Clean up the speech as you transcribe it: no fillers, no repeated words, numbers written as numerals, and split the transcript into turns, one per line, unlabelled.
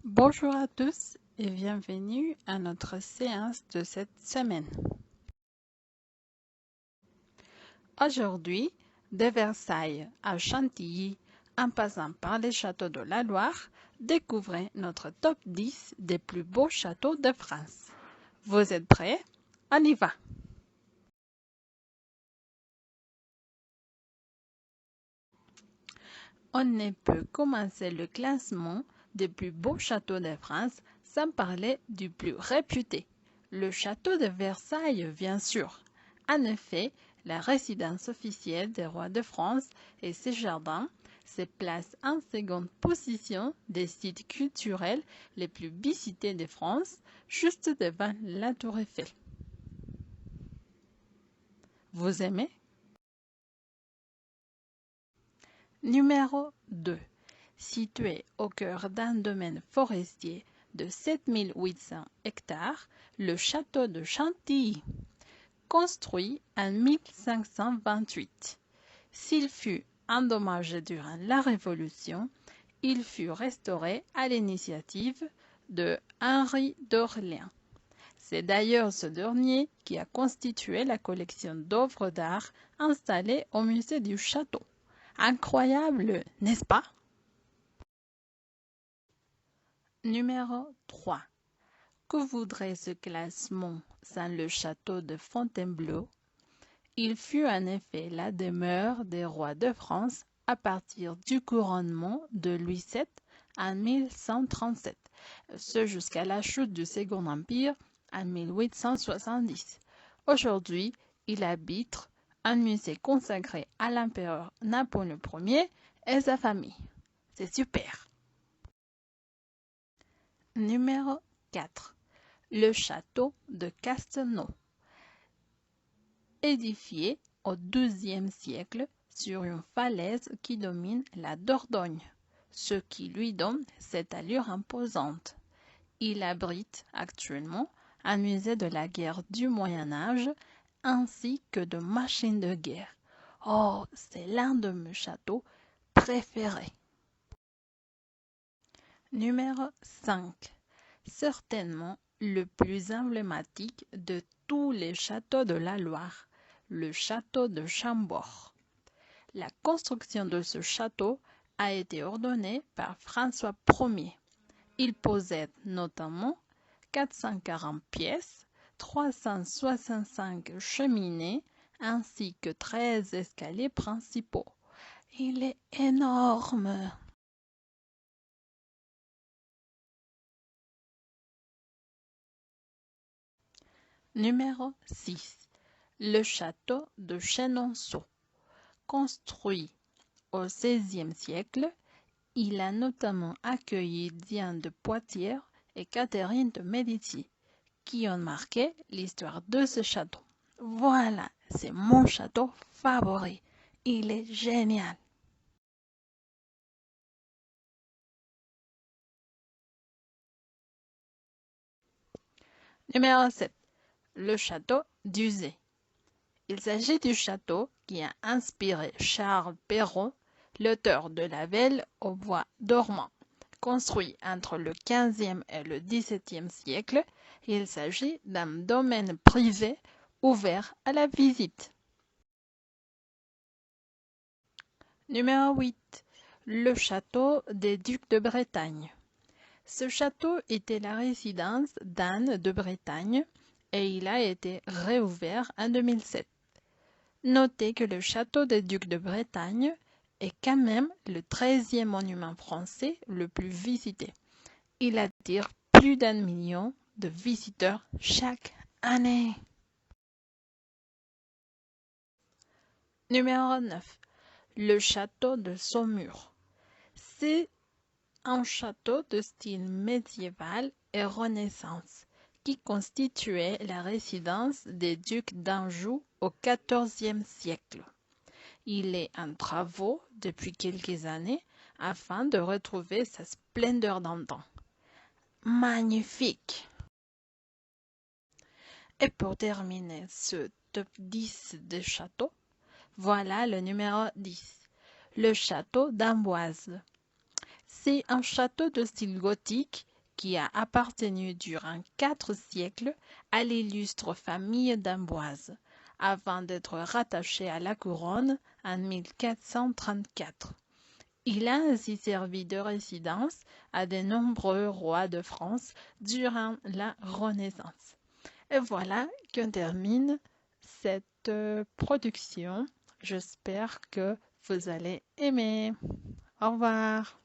Bonjour à tous et bienvenue à notre séance de cette semaine. Aujourd'hui, de Versailles à Chantilly, en passant par les châteaux de la Loire, découvrez notre top 10 des plus beaux châteaux de France. Vous êtes prêts? On y va! On ne peut commencer le classement des plus beaux châteaux de France sans parler du plus réputé, le château de Versailles, bien sûr. En effet, la résidence officielle des rois de France et ses jardins se placent en seconde position des sites culturels les plus visités de France, juste devant la Tour Eiffel. Vous aimez? Numéro 2. Situé au cœur d'un domaine forestier de 7800 hectares, le château de Chantilly. Construit en 1528. S'il fut endommagé durant la Révolution, il fut restauré à l'initiative de Henri d'Orléans. C'est d'ailleurs ce dernier qui a constitué la collection d'œuvres d'art installée au musée du château. Incroyable, n'est-ce pas? Numéro 3. Que voudrait ce classement sans le château de Fontainebleau? Il fut en effet la demeure des rois de France à partir du couronnement de Louis VII en 1137, ce jusqu'à la chute du Second Empire en 1870. Aujourd'hui, il abrite un musée consacré à l'empereur Napoléon Ier et sa famille. C'est super! Numéro 4. Le château de Castelnau. Édifié au XIIe siècle sur une falaise qui domine la Dordogne, ce qui lui donne cette allure imposante. Il abrite actuellement un musée de la guerre du Moyen Âge ainsi que de machines de guerre. Oh, c'est l'un de mes châteaux préférés. Numéro 5. Certainement le plus emblématique de tous les châteaux de la Loire, le château de Chambord. La construction de ce château a été ordonnée par François Ier. Il possède notamment 440 pièces, 365 cheminées ainsi que 13 escaliers principaux. Il est énorme! Numéro 6. Le château de Chenonceau. Construit au XVIe siècle, il a notamment accueilli Diane de Poitiers et Catherine de Médicis, qui ont marqué l'histoire de ce château. Voilà, c'est mon château favori. Il est génial. Numéro 7. Le château d'Uzès. Il s'agit du château qui a inspiré Charles Perrault, l'auteur de La Belle au bois dormant. Construit entre le XVe et le XVIIe siècle, il s'agit d'un domaine privé ouvert à la visite. Numéro 8. Le château des ducs de Bretagne. Ce château était la résidence d'Anne de Bretagne et il a été réouvert en 2007. Notez que le château des ducs de Bretagne est quand même le 13e monument français le plus visité. Il attire plus d'1 million de visiteurs chaque année. Numéro 9. Le château de Saumur. C'est un château de style médiéval et Renaissance qui constituait la résidence des ducs d'Anjou au XIVe siècle. Il est en travaux depuis quelques années afin de retrouver sa splendeur d'antan. Magnifique! Et pour terminer ce top 10 des châteaux, voilà le numéro 10, le château d'Amboise. C'est un château de style gothique qui a appartenu durant 4 siècles à l'illustre famille d'Amboise, avant d'être rattaché à la couronne en 1434. Il a ainsi servi de résidence à de nombreux rois de France durant la Renaissance. Et voilà qu'on termine cette production. J'espère que vous allez aimer. Au revoir.